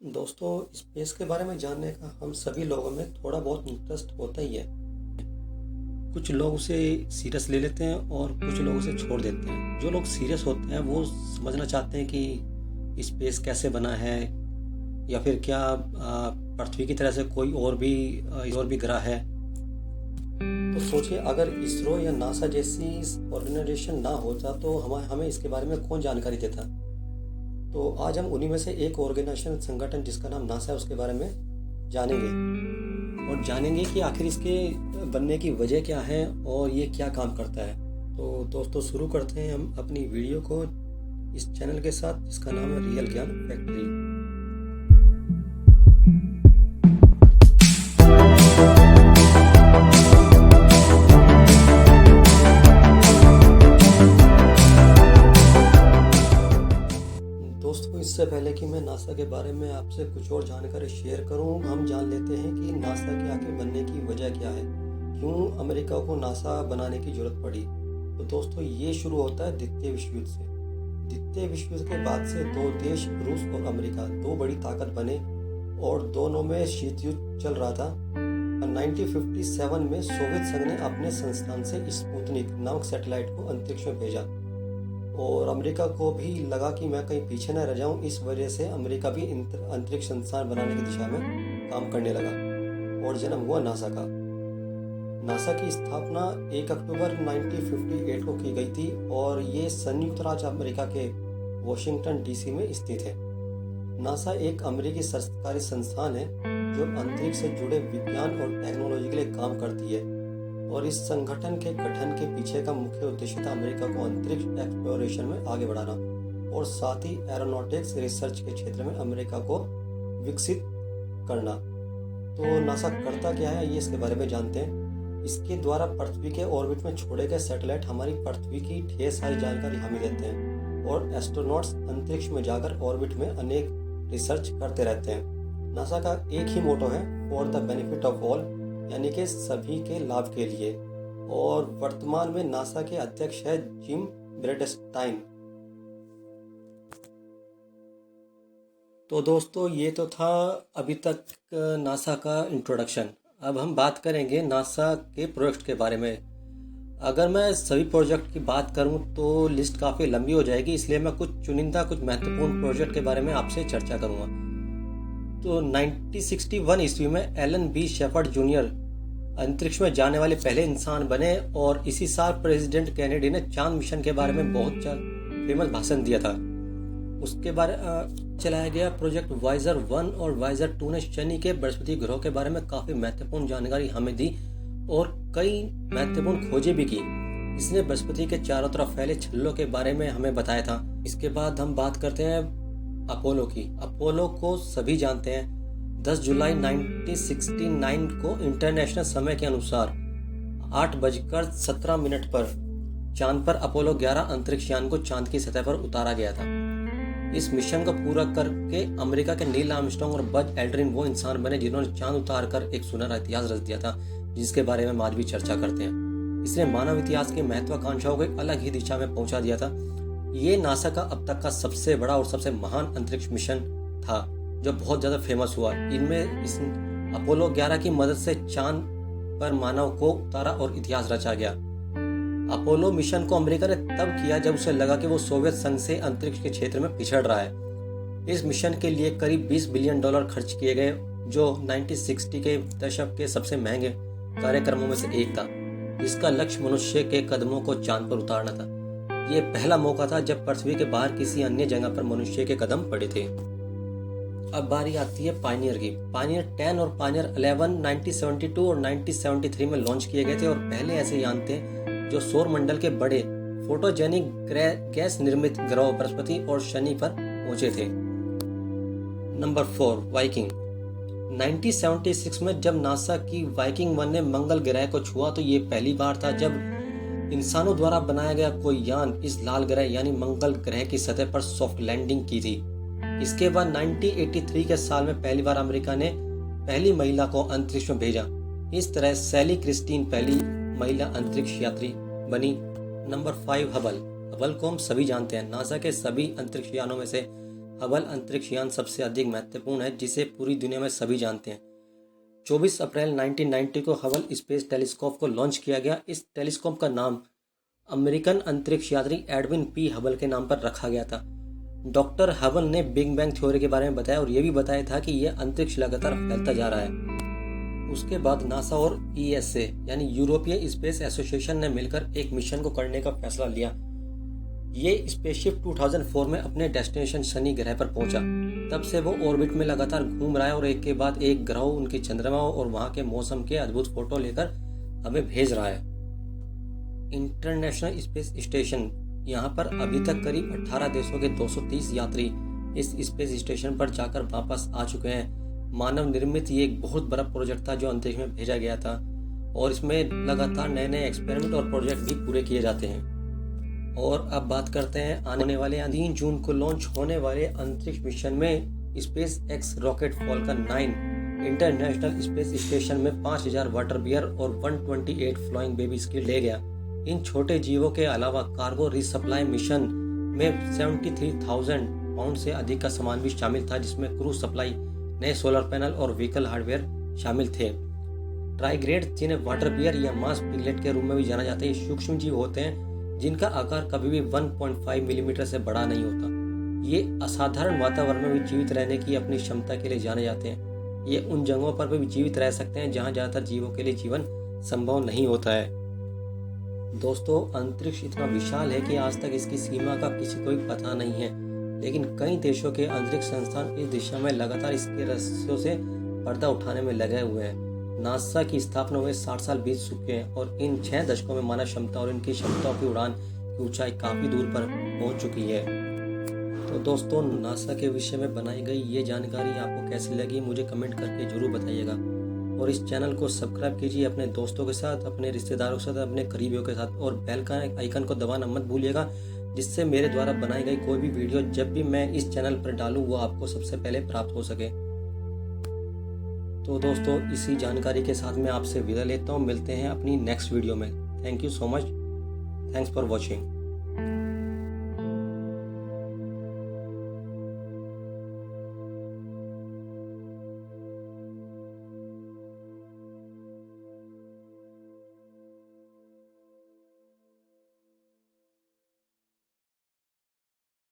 दोस्तों, स्पेस के बारे में जानने का हम सभी लोगों में थोड़ा बहुत इंटरेस्ट होता ही है। कुछ लोग उसे सीरियस ले लेते हैं और कुछ लोग उसे छोड़ देते हैं। जो लोग सीरियस होते हैं वो समझना चाहते हैं कि स्पेस कैसे बना है, या फिर क्या पृथ्वी की तरह से कोई और भी ग्रह है। तो सोचिए, अगर इसरो या नासा जैसी ऑर्गेनाइजेशन ना होता तो हमें इसके बारे में कौन जानकारी देता। तो आज हम उन्हीं में से एक ऑर्गेनाइजेशन संगठन जिसका नाम नासा है उसके बारे में जानेंगे, और जानेंगे कि आखिर इसके बनने की वजह क्या है और ये क्या काम करता है। तो दोस्तों, शुरू करते हैं हम अपनी वीडियो को इस चैनल के साथ जिसका नाम है रियल ज्ञान फैक्ट्री। दोस्तों, इससे पहले कि मैं नासा के बारे में आपसे कुछ और जानकारी शेयर करूं, हम जान लेते हैं कि नासा के आखिर बनने की वजह क्या है, क्यों अमेरिका को नासा बनाने की जरूरत पड़ी। तो दोस्तों, ये शुरू होता है द्वितीय विश्व युद्ध से। द्वितीय विश्व युद्ध के बाद से दो देश, रूस और अमेरिका, दो बड़ी ताकत बने और दोनों में शीत युद्ध चल रहा था। 1957 में सोवियत संघ ने अपने संस्थान से स्पुतनिक नामक सैटेलाइट को अंतरिक्ष में भेजा और अमेरिका को भी लगा कि मैं कहीं पीछे न रह जाऊं। इस वजह से अमेरिका भी अंतरिक्ष संस्थान बनाने की दिशा में काम करने लगा और जन्म हुआ नासा का। नासा की स्थापना 1 अक्टूबर 1958 को की गई थी और ये संयुक्त राज्य अमेरिका के वॉशिंगटन डीसी में स्थित है। नासा एक अमेरिकी सरकारी संस्थान है जो अंतरिक्ष से जुड़े विज्ञान और टेक्नोलॉजी के लिए काम करती है, और इस संगठन के गठन के पीछे का मुख्य उद्देश्य था अमेरिका को अंतरिक्ष एक्सप्लोरेशन में आगे बढ़ाना और साथ ही एरोनॉटिक्स रिसर्च के क्षेत्र में अमेरिका को विकसित करना। तो नासा करता क्या है, ये इसके बारे में जानते हैं। इसके द्वारा पृथ्वी के ऑर्बिट में छोड़े गए सैटेलाइट हमारी पृथ्वी की ढेर सारी जानकारी हमें देते हैं और एस्ट्रोनॉट्स अंतरिक्ष में जाकर ऑर्बिट में अनेक रिसर्च करते रहते हैं। नासा का एक ही मोटो है, for the benefit of all, यानी कि सभी के लाभ के लिए। और वर्तमान में नासा के अध्यक्ष है जिम ब्रेडस्टाइन। तो दोस्तों, ये तो था अभी तक नासा का इंट्रोडक्शन। अब हम बात करेंगे नासा के प्रोजेक्ट के बारे में। अगर मैं सभी प्रोजेक्ट की बात करूं तो लिस्ट काफ़ी लंबी हो जाएगी, इसलिए मैं कुछ महत्वपूर्ण प्रोजेक्ट के बारे में आपसे चर्चा करूंगा। तो 1961 ईस्वी में एलन बी शेफर्ड जूनियर अंतरिक्ष में जाने वाले पहले इंसान बने और इसी साल प्रेसिडेंट कैनेडी ने चांद मिशन के बारे में बहुत फेमस भाषण दिया था। उसके बारे चलाया गया प्रोजेक्ट वाइजर 1 और वाइजर 2 ने शनि के बृहस्पति ग्रह के बारे में काफ़ी महत्वपूर्ण जानकारी हमें दी और कई महत्वपूर्ण खोजें भी की। इसने बृहस्पति के चारों तरफ फैले छल्लों के बारे में हमें बताया था। इसके बाद हम बात करते हैं अपोलो की। अपोलो को सभी जानते हैं। 10 जुलाई 1969 को इंटरनेशनल समय के अनुसार 8:17 पर चांद पर अपोलो 11 अंतरिक्ष यान को चांद की सतह पर उतारा गया था। इस मिशन को पूरा करके अमेरिका के नील आर्मस्ट्रांग और बज एल्ड्रिन वो इंसान बने जिन्होंने चांद उतार कर एक सुनहरा इतिहास रच दिया था, जिसके बारे में हम आज भी चर्चा करते हैं। इसने मानव इतिहास की महत्वाकांक्षाओं को एक अलग ही दिशा में पहुंचा दिया था। ये नासा का अब तक का सबसे बड़ा और सबसे महान अंतरिक्ष मिशन था जो बहुत ज़्यादा फेमस हुआ। इनमें इस अपोलो 11 की मदद से चांद पर मानव को उतारा और इतिहास रचा गया। अपोलो मिशन को अमेरिका ने तब किया जब उसे लगा कि वो सोवियत संघ से अंतरिक्ष के क्षेत्र में पिछड़ रहा है। इस मिशन के लिए करीब $20 बिलियन खर्च किए गए, जो 1960 के दशक के सबसे महंगे कार्यक्रमों में से एक था। इसका लक्ष्य मनुष्य के कदमों को चांद पर उतारना था। ये पहला मौका था जब पृथ्वी के बाहर किसी अन्य जगह पर मनुष्य के कदम पड़े थे। अब बारी आती है पायनियर की। पायनियर 10 और पायनियर 11 1972 और 1973 में लॉन्च किए गए थे और पहले ऐसे यान थे जो सौर मंडल के बड़े फोटोजेनिक गैस निर्मित ग्रह बृहस्पति और शनि पर पहुंचे थे। Number 4, Viking. 1976 में जब नासा की वाइकिंग 1 ने मंगल ग्रह को छुआ तो ये पहली बार था जब इंसानों द्वारा बनाया गया कोई यान इस लाल ग्रह यानी मंगल ग्रह की सतह पर सॉफ्ट लैंडिंग की थी। इसके बाद 1983 के साल में पहली बार अमेरिका ने पहली महिला को अंतरिक्ष में भेजा। इस तरह सैली क्रिस्टीन पहली महिला अंतरिक्ष यात्री बनी। Number 5, Hubble. हबल को हम सभी जानते हैं। नासा के सभी अंतरिक्ष यानों में से हबल अंतरिक्ष यान सबसे अधिक महत्वपूर्ण है, जिसे पूरी दुनिया में सभी जानते हैं। 24 अप्रैल 1990 को हबल स्पेस टेलीस्कोप को लॉन्च किया गया। इस टेलीस्कोप का नाम अमेरिकन अंतरिक्ष यात्री एडविन पी हबल के नाम पर रखा गया था। डॉक्टर हबल ने बिग बैंग थ्योरी के बारे में बताया और यह भी बताया था कि यह अंतरिक्ष लगातार फैलता जा रहा है। उसके बाद नासा और ESA यानी यूरोपीय स्पेस एसोसिएशन ने मिलकर एक मिशन को करने का फैसला लिया। ये स्पेसशिप 2004 में अपने डेस्टिनेशन शनि ग्रह पर पहुंचा। तब से वो ऑर्बिट में लगातार घूम रहा है और एक के बाद एक ग्रह, उनके चंद्रमा और वहां के मौसम के अद्भुत फोटो लेकर हमें भेज रहा है। इंटरनेशनल स्पेस स्टेशन, यहाँ पर अभी तक करीब 18 देशों के 230 यात्री इस स्पेस स्टेशन पर जाकर वापस आ चुके हैं। मानव निर्मित ये एक बहुत बड़ा प्रोजेक्ट था जो अंतरिक्ष में भेजा गया था और इसमें लगातार नए नए एक्सपेरिमेंट और प्रोजेक्ट भी पूरे किए जाते हैं। और अब बात करते हैं आने वाले 3 जून को लॉन्च होने वाले अंतरिक्ष मिशन में space x rocket Falcon 9 international space station में 5000 वाटर बियर और 128 फ्लाइंग बेबीज के ले गया। इन छोटे जीवों के अलावा कार्गो रिसप्लाई मिशन में 73,000 पाउंड से अधिक का सामान भी शामिल था, जिसमें क्रू सप्लाई, नए सोलर पैनल और व्हीकल हार्डवेयर शामिल थे। ट्राइग्रेड, जिन्हें वाटर बियर या मास पिगलेट के रूप में भी जाना जाता है, सूक्ष्म जीव होते हैं जिनका आकार कभी भी 1.5 मिलीमीटर से बड़ा नहीं होता। ये असाधारण वातावरण में भी जीवित रहने की अपनी क्षमता के लिए जाने जाते हैं। ये उन जगहों पर भी जीवित रह सकते हैं जहां ज्यादातर जीवों के लिए जीवन संभव नहीं होता है। दोस्तों, अंतरिक्ष इतना विशाल है कि आज तक इसकी सीमा का किसी को भी पता नहीं है, लेकिन कई देशों के अंतरिक्ष संस्थान इस दिशा में लगातार इसके रहस्यों से पर्दा उठाने में लगे हुए हैं। नासा की स्थापना हुए 60 साल बीत चुके हैं और इन 6 दशकों में मानव क्षमता और इनकी क्षमताओं की उड़ान की ऊंचाई काफी दूर पर पहुंच चुकी है। तो दोस्तों, नासा के विषय में बनाई गई ये जानकारी आपको कैसी लगी मुझे कमेंट करके जरूर बताइएगा और इस चैनल को सब्सक्राइब कीजिए अपने दोस्तों के साथ, अपने रिश्तेदारों के साथ, अपने करीबियों के साथ और बेल का आइकन को दबाना मत भूलिएगा, जिससे मेरे द्वारा बनाई गई कोई भी वीडियो जब भी मैं इस चैनल पर डालूं वो आपको सबसे पहले प्राप्त हो सके। तो दोस्तों, इसी जानकारी के साथ मैं आपसे विदा लेता हूं। मिलते हैं अपनी नेक्स्ट वीडियो में। Thank you so much. Thanks for watching.